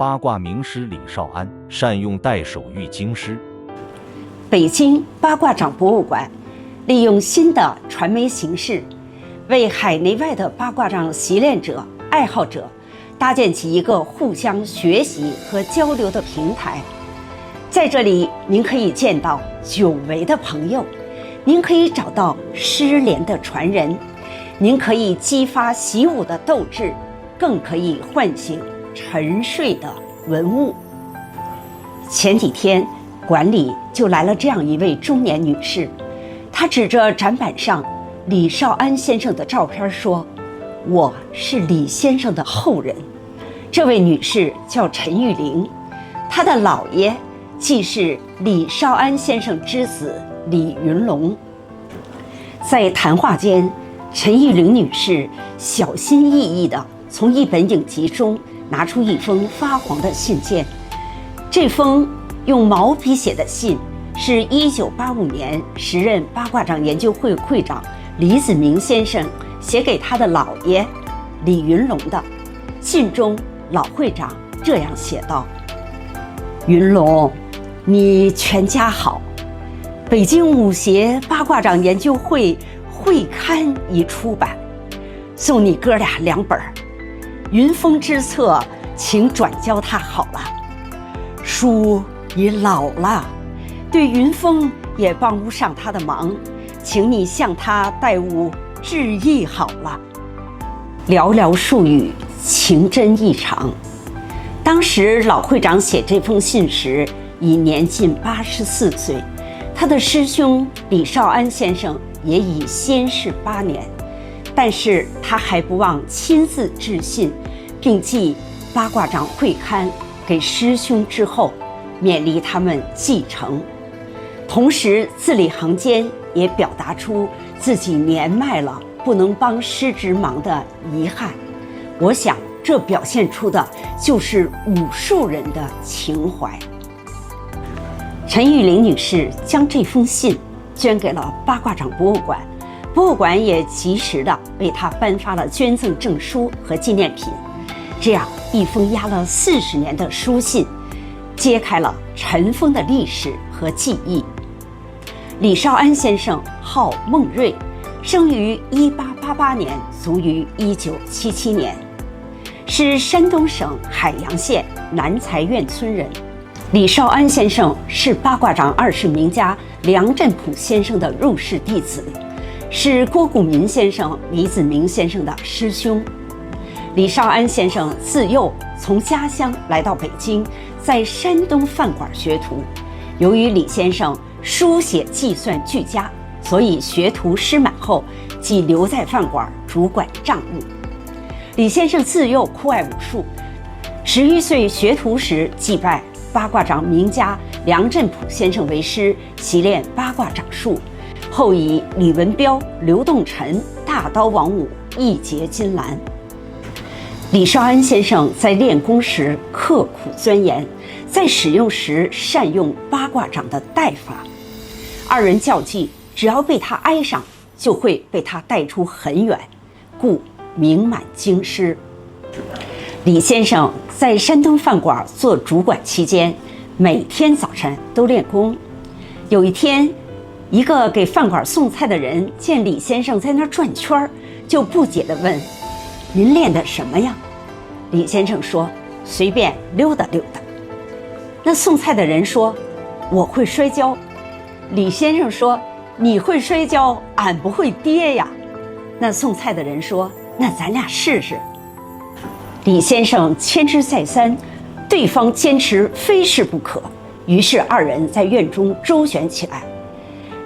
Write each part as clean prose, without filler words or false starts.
八卦名师李少安善用代手喻经师。北京八卦掌博物馆利用新的传媒形式，为海内外的八卦掌习练者、爱好者搭建起一个互相学习和交流的平台。在这里，您可以见到久违的朋友，您可以找到失联的传人，您可以激发习武的斗志，更可以唤醒沉睡的文物。前几天，馆里就来了这样一位中年女士，她指着展板上李少安先生的照片说：“我是李先生的后人。”这位女士叫陈玉玲，她的姥爷既是李少安先生之子李云龙。在谈话间，陈玉玲女士小心翼翼地从一本影集中拿出一封发黄的信件。这封用毛笔写的信是1985年时任八卦掌研究会会长李子明先生写给他的姥爷李云龙的。信中老会长这样写道：“云龙，你全家好，北京武协八卦掌研究会会刊已出版，送你哥俩2本。云峰之册，请转交他好了。叔已老了，对云峰也帮不上他的忙，请你向他代吾致意好了。”寥寥数语，情真意长。当时老会长写这封信时已年近84岁，他的师兄李少安先生也已仙逝8年，但是他还不忘亲自致信，并寄八卦掌会刊给师兄之后，勉励他们继承。同时字里行间也表达出自己年迈了不能帮师侄忙的遗憾。我想这表现出的就是武术人的情怀。陈玉玲女士将这封信捐给了八卦掌博物馆，博物馆也及时地为她颁发了捐赠证书和纪念品。这样一封压了40年的书信，揭开了尘封的历史和记忆。李少安先生号孟瑞，生于1888年，卒于1977年，是山东省海阳县南财院村人。李少安先生是八卦掌20名家梁振甫先生的入室弟子，是郭谷民先生、李子明先生的师兄。李少安先生自幼从家乡来到北京，在山东饭馆学徒。由于李先生书写计算俱佳，所以学徒师满后即留在饭馆主管账务。李先生自幼酷爱武术，11岁学徒时即拜八卦掌名家梁振甫先生为师，习练八卦掌术，后以李文彪、刘栋臣大刀王舞一结金兰。李少安先生在练功时刻苦钻研，在使用时善用八卦掌的带法。2人较技，只要被他挨上，就会被他带出很远，故名满京师。李先生在山东饭馆做主管期间，每天早晨都练功。有一天，一个给饭馆送菜的人见李先生在那儿转圈，就不解地问：“您练的什么呀？”李先生说：“随便溜达溜达。”那送菜的人说：“我会摔跤。”李先生说：“你会摔跤，俺不会跌呀。”那送菜的人说：“那咱俩试试。”李先生千之再三，对方坚持非试不可，于是2人在院中周旋起来。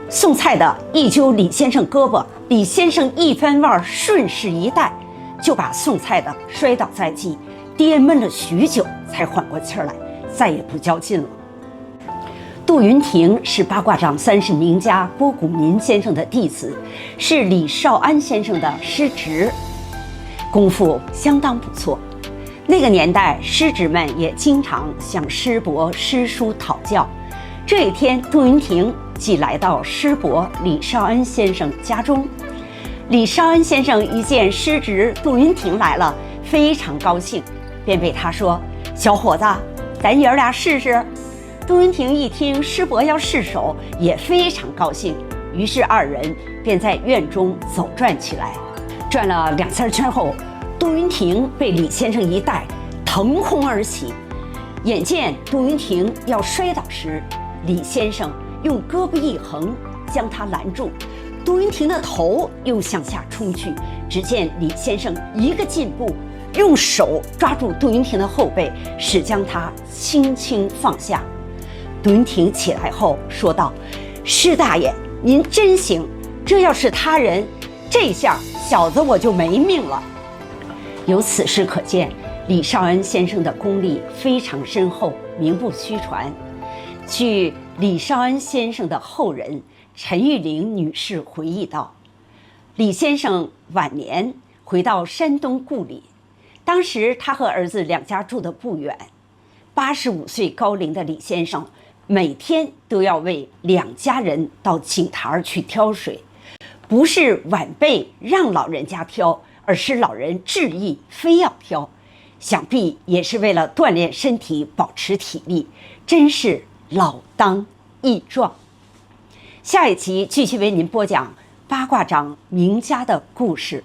送菜的一揪李先生胳膊，李先生一翻腕顺势一带，就把送菜的摔倒在地，跌闷了许久才缓过气来，再也不较劲了。杜云亭是八卦掌30名家郭谷民先生的弟子，是李少安先生的师侄，功夫相当不错。那个年代，师侄们也经常向师伯师叔讨教。这一天，杜云亭即来到师伯李少安先生家中。李少安先生一见师侄杜云亭来了，非常高兴，便对他说：“小伙子，咱爷儿俩试试。杜云亭一听师伯要试手，也非常高兴，于是二人便在院中走转起来。转了2、3圈后，杜云亭被李先生一带，腾空而起。眼见杜云亭要摔倒时，李先生用胳膊一横将他拦住，杜云亭的头又向下冲去。只见李先生一个进步，用手抓住杜云亭的后背，使将他轻轻放下。杜云亭起来后说道：“施大爷，您真行，这要是他人，这下小子我就没命了。”由此事可见，李少恩先生的功力非常深厚，名不虚传。据李少恩先生的后人陈玉玲女士回忆道，李先生晚年回到山东故里，当时他和儿子两家住得不远。85岁高龄的李先生每天都要为2家人到井台去挑水，不是晚辈让老人家挑，而是老人执意非要挑，想必也是为了锻炼身体，保持体力，真是老当益壮。下一集继续为您播讲八卦掌名家的故事。